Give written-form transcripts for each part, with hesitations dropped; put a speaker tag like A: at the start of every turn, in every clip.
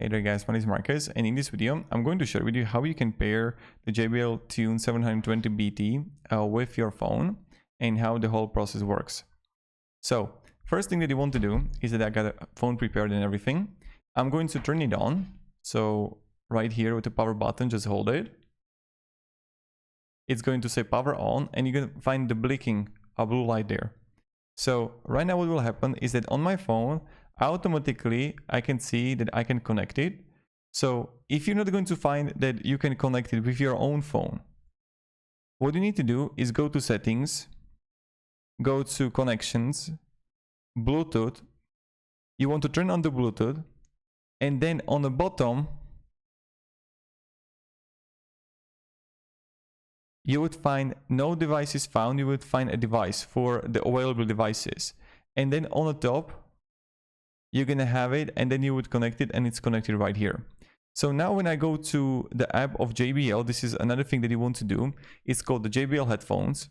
A: Hey there guys, my name is Marcus, and in this video I'm going to share with you how you can pair the JBL Tune 720BT with your phone and how the whole process works. So first thing that you want to do is that I got a phone prepared and everything. I'm going to turn it on. So right here with the power button, just hold it. It's going to say power on, and you're going to find the blinking blue light there. So right now what will happen is that on my phone automatically I can see that I can connect it. So if you're not going to find that you can connect it with your own phone, what you need to do is go to settings, go to connections, Bluetooth. You want to turn on the Bluetooth, and then on the bottom you would find no devices found. You would find a device for the available devices, and then on the top you're gonna have it, and then you would connect it, and it's connected right here. So now when I go to the app of JBL, this is another thing that you want to do. It's called the JBL headphones,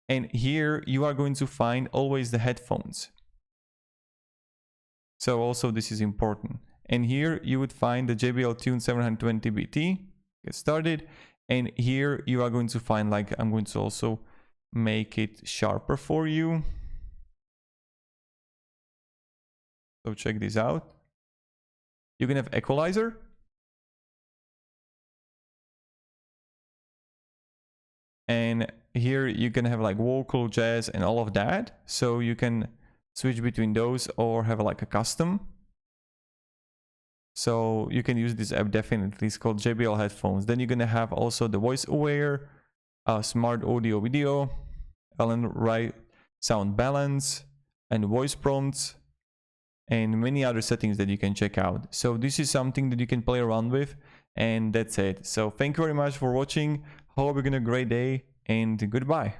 A: and here you are going to find always the headphones. So also this is important, and here you would find the JBL Tune 720BT. Get started, and here you are going to find, like, I'm going to also make it sharper for you. So check this out. You can have equalizer. And here you can have like vocal, jazz, and all of that. So you can switch between those or have like a custom. So you can use this app definitely. It's called JBL headphones. Then you're gonna have also the voice aware, smart audio video, right sound balance, and voice prompts, and many other settings that you can check out. So this is something that you can play around with, and that's it. So thank you very much for watching. Hope you're gonna have a great day, and goodbye.